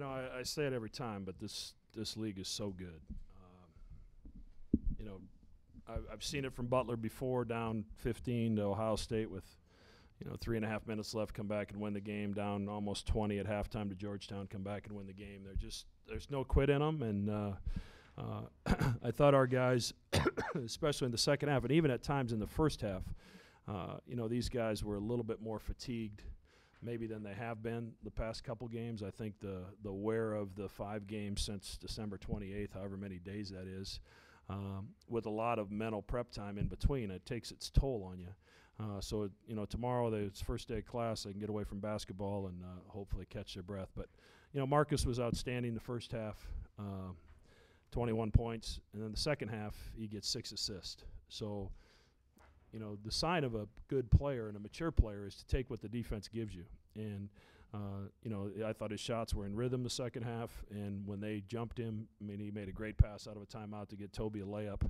I say it every time, but this league is so good. You know, I've seen it from Butler before, down 15 to Ohio State with 3.5 minutes left, come back and win the game. Down almost 20 at halftime to Georgetown, come back and win the game. There's no quit in them, and I thought our guys, especially in the second half, and even at times in the first half, these guys were a little bit more fatigued maybe than they have been the past couple games. I think the wear of the 5 games since December 28th, however many days that is, with a lot of mental prep time in between, it takes its toll on you. So tomorrow it's first day of class. They can get away from basketball and hopefully catch their breath. But Marcus was outstanding the first half, 21 points, and then the second half he gets 6 assists. So the sign of a good player and a mature player is to take what the defense gives you. And I thought his shots were in rhythm the second half, and when they jumped him, he made a great pass out of a timeout to get Toby a layup.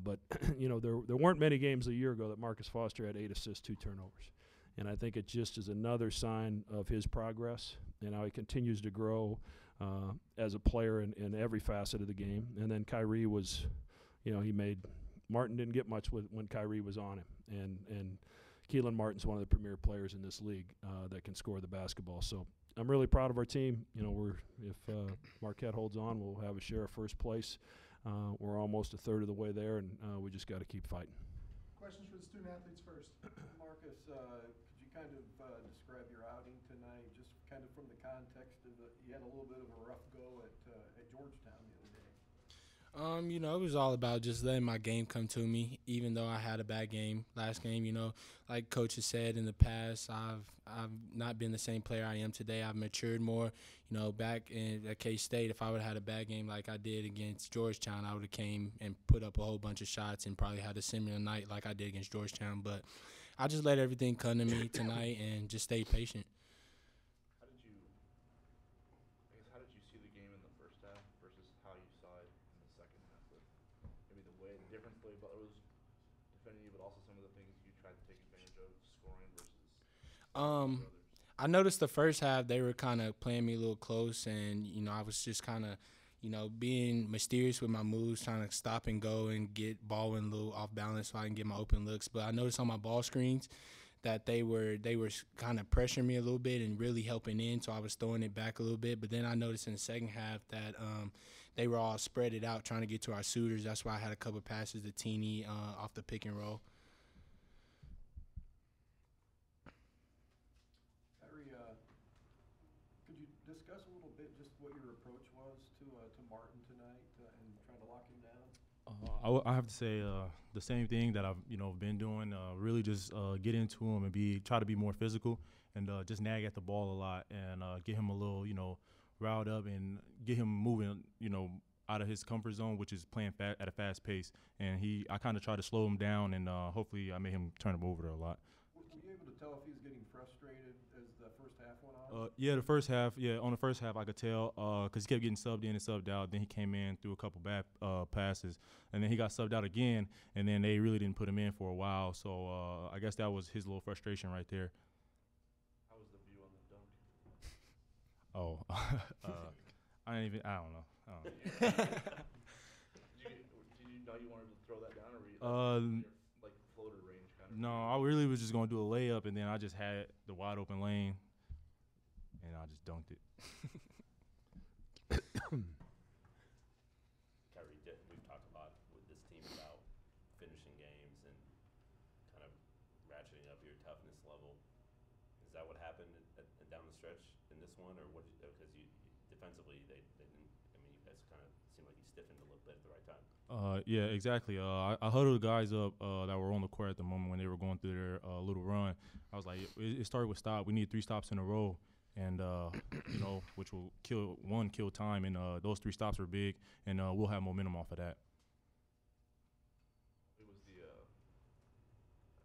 But there weren't many games a year ago that Marcus Foster had 8 assists, 2 turnovers. And I think it just is another sign of his progress and how he continues to grow as a player in every facet of the game. And then Kyrie was, Martin didn't get much when Kyrie was on him. And Keelan Martin's one of the premier players in this league that can score the basketball. So I'm really proud of our team. If Marquette holds on, we'll have a share of first place. We're almost a third of the way there, and we just got to keep fighting. Questions for the student athletes first. Marcus, could you kind of describe your outing tonight, just kind of from the context of you had a little bit of a rough go at Georgetown the other day? It was all about just letting my game come to me, even though I had a bad game last game. Like Coach has said in the past, I've not been the same player I am today. I've matured more. Back at K-State, if I would have had a bad game like I did against Georgetown, I would have came and put up a whole bunch of shots and probably had a similar night like I did against Georgetown. But I just let everything come to me tonight and just stay patient. How did you see the game in the first half versus how you saw it in the second half? Maybe the different way Butler was defending you, but also some of the things you tried to take advantage of scoring versus others. I noticed the first half they were kind of playing me a little close, and I was just kind of being mysterious with my moves, trying to stop and go and get ball in a little off balance so I can get my open looks. But I noticed on my ball screens that they were kind of pressuring me a little bit and really helping in, so I was throwing it back a little bit. But then I noticed in the second half that they were all spread it out trying to get to our shooters. That's why I had a couple of passes to Teeny off the pick and roll. Could you discuss a little bit just what your approach was to Martin tonight and trying to lock him down? I have to say the same thing that I've been doing. Really just get into him and try to be more physical and just nag at the ball a lot and get him a little riled up and get him moving out of his comfort zone, which is playing at a fast pace. And I kind of try to slow him down and hopefully I made him turn him over a lot. Were you able to tell if he was getting frustrated as the first half went on? Yeah, the first half. Yeah, on the first half I could tell because he kept getting subbed in and subbed out. Then he came in, threw a couple bad passes, and then he got subbed out again. And then they really didn't put him in for a while. So I guess that was his little frustration right there. How was the view on the dunk? I don't know. Did you know you wanted to throw that down, or were you like floater range kind of? No, I really was just gonna do a layup, and then I just had the wide open lane, and I just dunked it. Kyrie, we've talked a lot with this team about finishing games and kind of ratcheting up your toughness level. Is that what happened down the stretch in this one, or what? Because you defensively they didn't. I mean, you guys kind of seemed like you stiffened a little bit at the right time. Yeah, exactly. I huddled the guys up that were on the court at the moment when they were going through their little run. I was like, it started with stop. We need 3 stops in a row, and which will kill time. And those 3 stops were big, and we'll have momentum off of that. It was I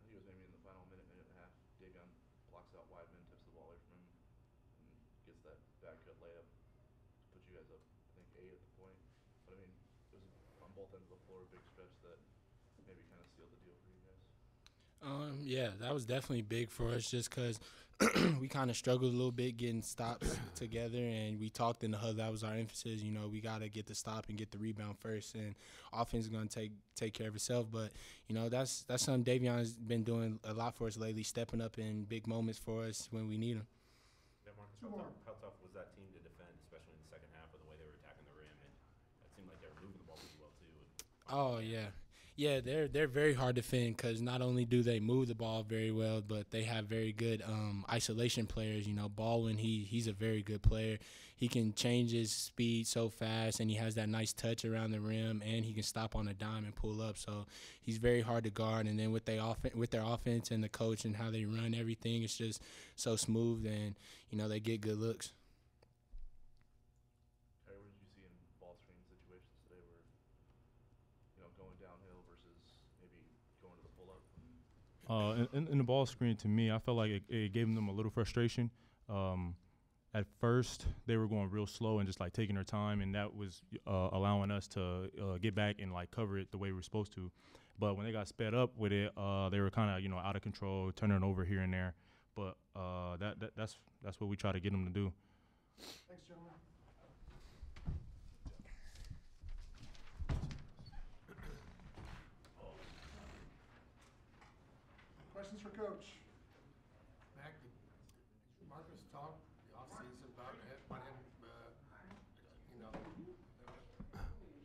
think it was maybe in the final minute and a half. Dagon blocks out Weidman, tips the ball away from him, and gets that back cut layup to put you guys up. I think 8 at the point. But I mean, it was on both ends of the floor, a big stretch that maybe kind of sealed the deal for you guys. Yeah, that was definitely big for us just because we kind of struggled a little bit getting stops together, and we talked in the huddle. That was our emphasis. You know, we got to get the stop and get the rebound first, and offense is going to take care of itself. But, you know, that's something Davion's been doing a lot for us lately, stepping up in big moments for us when we need him. Yeah, Marcus, Two more. how tough was that team to defend, especially in the second half of the way they were attacking the rim? And it seemed like they were moving the ball pretty well, too. Oh, yeah. Yeah, they're very hard to defend because not only do they move the ball very well, but they have very good isolation players. You know, Baldwin, he's a very good player. He can change his speed so fast, and he has that nice touch around the rim, and he can stop on a dime and pull up. So he's very hard to guard. And then with their offense and the coach and how they run everything, it's just so smooth, and, you know, they get good looks. What did you see in ball screen situations today where, you know, going downhill versus maybe going to the pull-up? In the ball screen, to me, I felt like it gave them a little frustration. At first, they were going real slow and just, like, taking their time, and that was allowing us to get back and, like, cover it the way we were supposed to. But when they got sped up with it, they were kind of, you know, out of control, turning over here and there. But that's what we try to get them to do. Thanks, gentlemen. Questions for Coach? Mac, did Marcus talk the offseason about him, you know,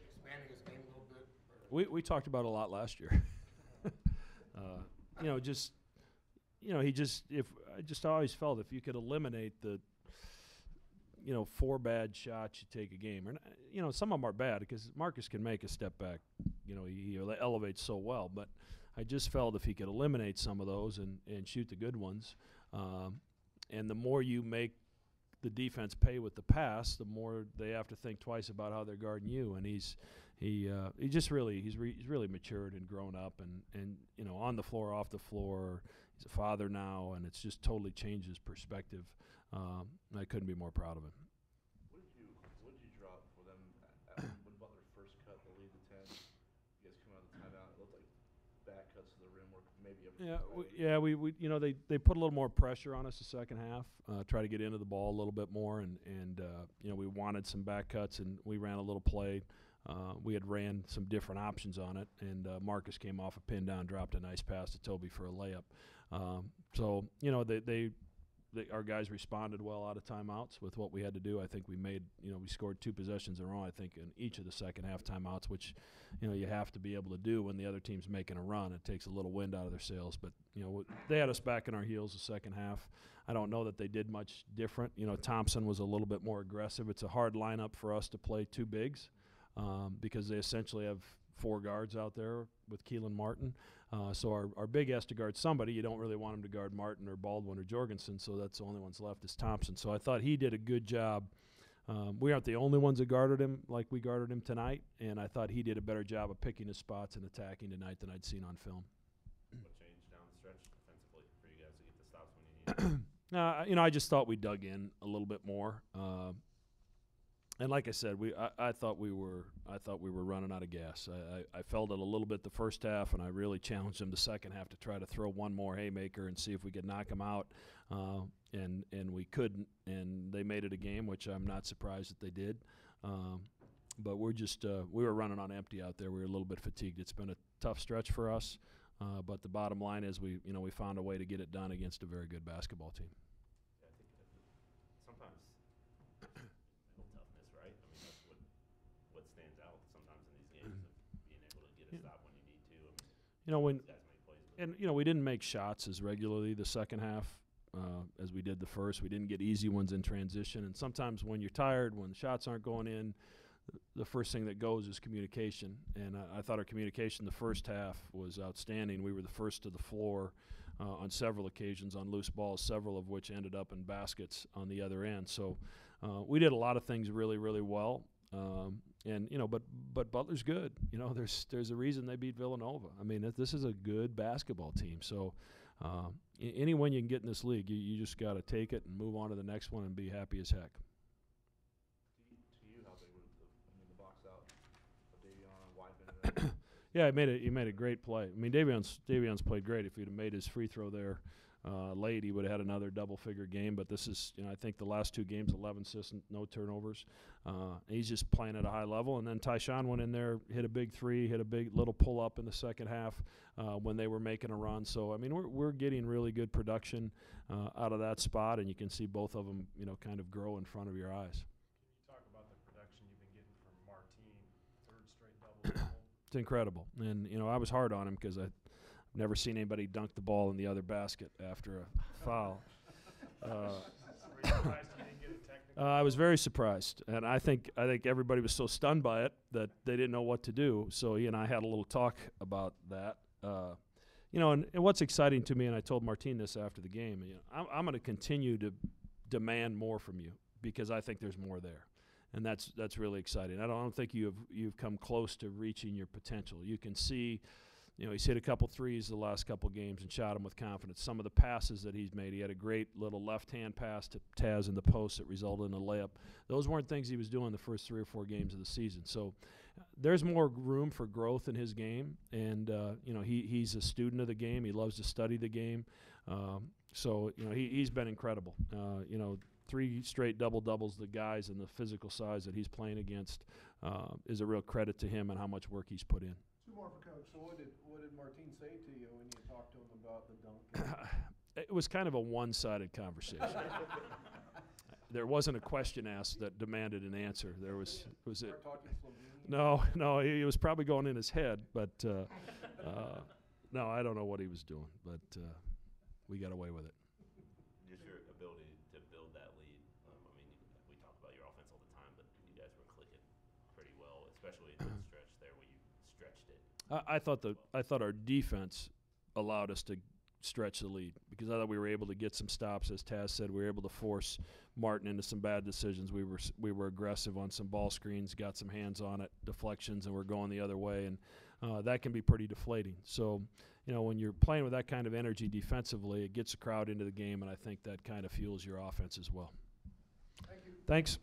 expanding his game a little bit? We talked about it a lot last year. You know, I just always felt if you could eliminate the, you know, 4 bad shots you take a game, or, you know, some of them are bad because Marcus can make a step back. You know, he elevates so well, but I just felt if he could eliminate some of those and shoot the good ones, and the more you make the defense pay with the pass, the more they have to think twice about how they're guarding you. And he's really matured and grown up, and you know, on the floor, off the floor, he's a father now, and it's just totally changed his perspective. I couldn't be more proud of him. What did you drop for them when Butler first cut the lead to 10? You guys come out of the timeout, it looked like back cuts to the rim were maybe We you know, they put a little more pressure on us the second half, try to get into the ball a little bit more, and you know, we wanted some back cuts, and we ran a little play. We had ran some different options on it, and Marcus came off a pin down, dropped a nice pass to Toby for a layup. So, you know, our guys responded well out of timeouts with what we had to do. I think we scored 2 possessions in a row, I think, in each of the second half timeouts, which, you know, you have to be able to do when the other team's making a run. It takes a little wind out of their sails. But, you know, they had us back in our heels the second half. I don't know that they did much different. You know, Thompson was a little bit more aggressive. It's a hard lineup for us to play 2 bigs because they essentially have 4 guards out there with Keelan Martin. So our big has to guard somebody. You don't really want him to guard Martin or Baldwin or Jorgensen, so that's the only ones left is Thompson. So I thought he did a good job. We aren't the only ones that guarded him like we guarded him tonight, and I thought he did a better job of picking his spots and attacking tonight than I'd seen on film. What changed down the stretch defensively for you guys to get the stops when you needed them? You know, I just thought we dug in a little bit more. And like I said, I thought we were running out of gas. I felt it a little bit the first half, and I really challenged them the second half to try to throw one more haymaker and see if we could knock them out. And we couldn't, and they made it a game, which I'm not surprised that they did. But we were running on empty out there. We were a little bit fatigued. It's been a tough stretch for us, but the bottom line is we found a way to get it done against a very good basketball team. Yeah, I think sometimes mental toughness, right? I mean, that's what stands out sometimes in these games of being able to get a stop when you need to. I mean, You know, when these guys make plays. and you know, we didn't make shots as regularly the second half as we did the first. We didn't get easy ones in transition, and sometimes when you're tired, when the shots aren't going in, the first thing that goes is communication. And I thought our communication the first half was outstanding. We were the first to the floor on several occasions on loose balls, several of which ended up in baskets on the other end. So we did a lot of things really, really well. And you know, but Butler's good. You know, there's a reason they beat Villanova. I mean, this is a good basketball team. So any win you can get in this league, you just got to take it and move on to the next one and be happy as heck. To you, how big was the box out of Davion and Weidman? Yeah, he made a great play. I mean, Davion's played great. If he'd have made his free throw there, late, he would have had another double-figure game. But this is, I think the last 2 games, 11 assists, no turnovers. He's just playing at a high level. And then Tyshawn went in there, hit a big 3, hit a big little pull-up in the second half when they were making a run. So, I mean, we're getting really good production out of that spot, and you can see both of them, kind of grow in front of your eyes. Can you talk about the production you've been getting from Martin, 3rd straight double-double? It's incredible. And, I was hard on him because I've never seen anybody dunk the ball in the other basket after a foul. Were you surprised he didn't get a technical? I was very surprised, and I think everybody was so stunned by it that they didn't know what to do. So he and I had a little talk about that. And what's exciting to me, and I told Martin this after the game, I'm going to continue to demand more from you because I think there's more there, and that's really exciting. I don't think you've come close to reaching your potential. You can see. He's hit a couple threes the last couple games and shot them with confidence. Some of the passes that he's made, he had a great little left-hand pass to Taz in the post that resulted in a layup. Those weren't things he was doing the first 3 or 4 games of the season. So there's more room for growth in his game, and he's a student of the game. He loves to study the game. So he's been incredible. 3 straight double-doubles, the guys and the physical size that he's playing against is a real credit to him and how much work he's put in. 2 more for Coach. So what did Martin say to you when you talked to him about the dunk? It was kind of a one-sided conversation. There wasn't a question asked that demanded an answer. There was it. Start talking Slovenian? No, he was probably going in his head, but no, I don't know what he was doing, but we got away with it. Just your ability to build that lead. We talk about your offense all the time, but you guys were clicking pretty well, especially in the stretch there where you stretched it. I thought our defense allowed us to stretch the lead because I thought we were able to get some stops. As Taz said, we were able to force Martin into some bad decisions. We were aggressive on some ball screens, got some hands on it, deflections, and we're going the other way, and that can be pretty deflating. So, when you're playing with that kind of energy defensively, it gets the crowd into the game, and I think that kind of fuels your offense as well. Thank you. Thanks.